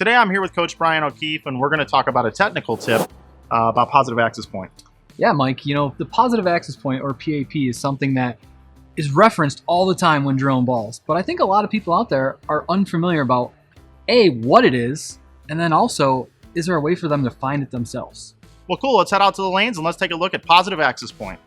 Today I'm here with Coach Bryan O'Keefe, and we're going to talk about a technical tip about positive access point. Yeah, Mike, the positive access point, or PAP, is something that is referenced all the time when drilling balls. But I think a lot of people out there are unfamiliar about, A, what it is, and then also, is there a way for them to find it themselves? Well, cool. Let's head out to the lanes and let's take a look at positive access point.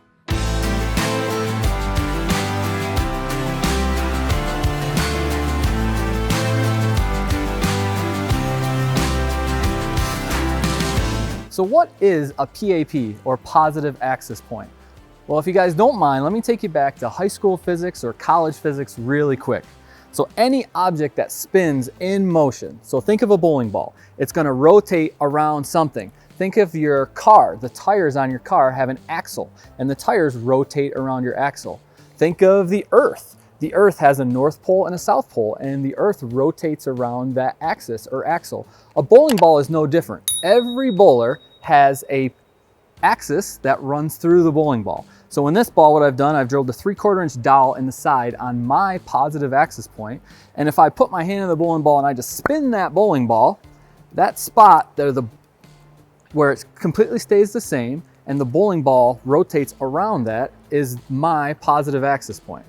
So what is a PAP, or positive access point? Well, if you guys don't mind, let me take you back to high school physics or college physics really quick. So any object that spins in motion, so think of a bowling ball, it's going to rotate around something. Think of your car, the tires on your car have an axle, and the tires rotate around your axle. Think of the Earth. The Earth has a North Pole and a South Pole, and the Earth rotates around that axis or axle. A bowling ball is no different. Every bowler has a axis that runs through the bowling ball. So in this ball, what I've done, I've drilled a 3/4 inch dowel in the side on my positive access point. And if I put my hand in the bowling ball and I just spin that bowling ball, that spot there, where it completely stays the same and the bowling ball rotates around that, is my positive access point.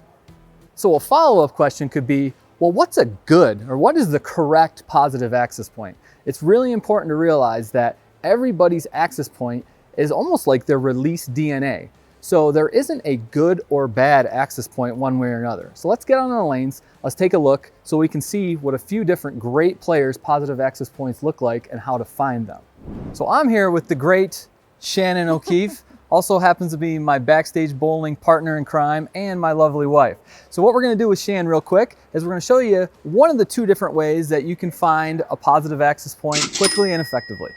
So a follow-up question could be, well, what's a good, or what is the correct positive access point? It's really important to realize that everybody's access point is almost like their released DNA. So there isn't a good or bad access point one way or another. So let's get on the lanes, let's take a look so we can see what a few different great players' positive access points look like and how to find them. So I'm here with the great Shannon O'Keefe, also happens to be my backstage bowling partner in crime and my lovely wife. So what we're going to do with Shan real quick is we're going to show you one of the two different ways that you can find a positive access point quickly and effectively.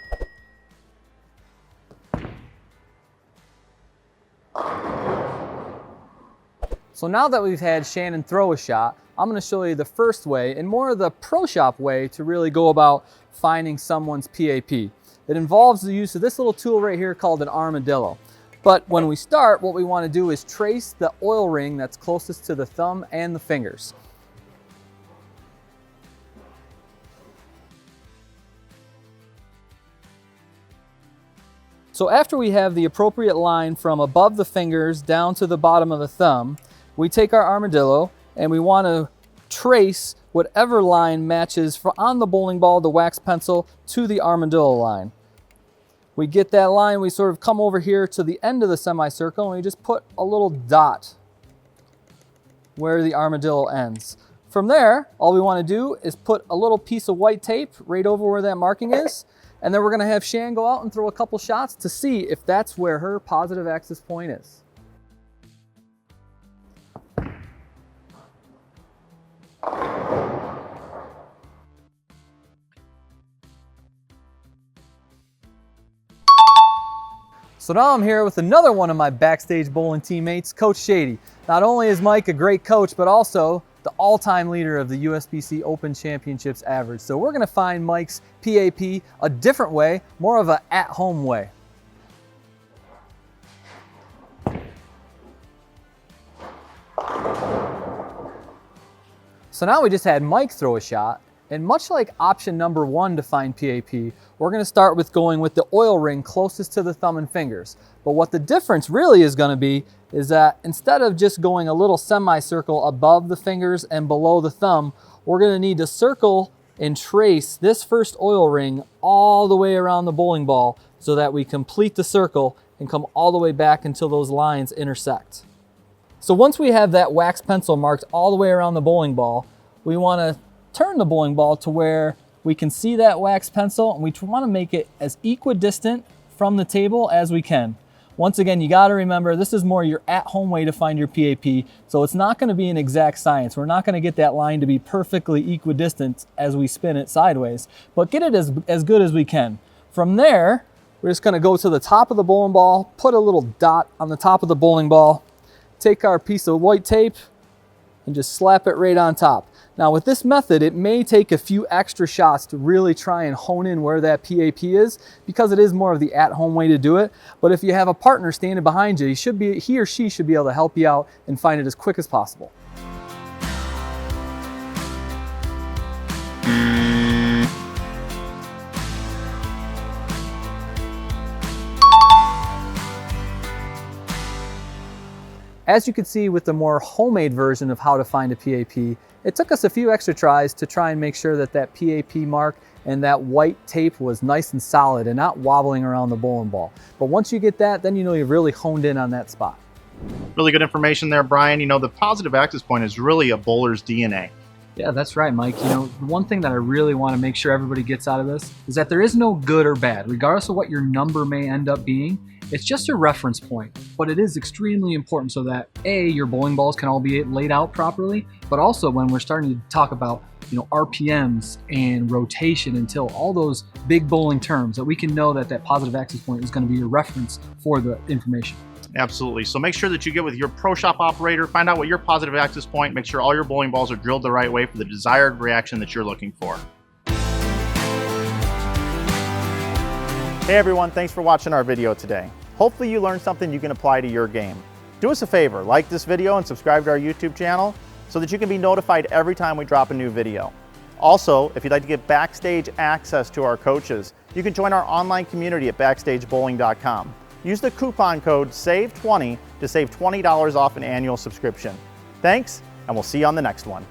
So now that we've had Shannon throw a shot, I'm going to show you the first way, and more of the pro shop way, to really go about finding someone's PAP. It involves the use of this little tool right here called an armadillo. But when we start, what we want to do is trace the oil ring that's closest to the thumb and the fingers. So after we have the appropriate line from above the fingers down to the bottom of the thumb, we take our armadillo and we want to trace whatever line matches on the bowling ball, the wax pencil, to the armadillo line. We get that line, we sort of come over here to the end of the semicircle, and we just put a little dot where the armadillo ends. From there, all we want to do is put a little piece of white tape right over where that marking is, and then we're going to have Shan go out and throw a couple shots to see if that's where her positive access point is. So now I'm here with another one of my backstage bowling teammates, Coach Shady. Not only is Mike a great coach, but also the all-time leader of the USBC Open Championships average. So we're going to find Mike's PAP a different way, more of an at-home way. So now we just had Mike throw a shot, and much like option number 1 to find PAP, we're going to start with going with the oil ring closest to the thumb and fingers. But what the difference really is going to be is that instead of just going a little semicircle above the fingers and below the thumb, we're going to need to circle and trace this first oil ring all the way around the bowling ball so that we complete the circle and come all the way back until those lines intersect. So once we have that wax pencil marked all the way around the bowling ball, we want to turn the bowling ball to where we can see that wax pencil, and we want to make it as equidistant from the table as we can. Once again, you got to remember, this is more your at-home way to find your PAP, so it's not going to be an exact science. We're not going to get that line to be perfectly equidistant as we spin it sideways, but get it as good as we can. From there, we're just going to go to the top of the bowling ball, put a little dot on the top of the bowling ball, take our piece of white tape, and just slap it right on top. Now with this method, it may take a few extra shots to really try and hone in where that PAP is, because it is more of the at-home way to do it. But if you have a partner standing behind you, he or she should be able to help you out and find it as quick as possible. As you can see with the more homemade version of how to find a PAP, it took us a few extra tries to try and make sure that that PAP mark and that white tape was nice and solid and not wobbling around the bowling ball. But once you get that, then you know you've really honed in on that spot. Really good information there, Brian. You know, the positive access point is really a bowler's DNA. Yeah, that's right, Mike. You know, one thing that I really want to make sure everybody gets out of this is that there is no good or bad, regardless of what your number may end up being. It's just a reference point, but it is extremely important so that A, your bowling balls can all be laid out properly, but also when we're starting to talk about, you know, RPMs and rotation and tilt, all those big bowling terms, that we can know that that positive access point is going to be your reference for the information. Absolutely. So make sure that you get with your pro shop operator, find out what your positive access point, make sure all your bowling balls are drilled the right way for the desired reaction that you're looking for. Hey everyone, thanks for watching our video today. Hopefully you learned something you can apply to your game. Do us a favor, like this video and subscribe to our YouTube channel so that you can be notified every time we drop a new video. Also, if you'd like to get backstage access to our coaches, you can join our online community at BackstageBowling.com. Use the coupon code SAVE20 to save $20 off an annual subscription. Thanks, and we'll see you on the next one.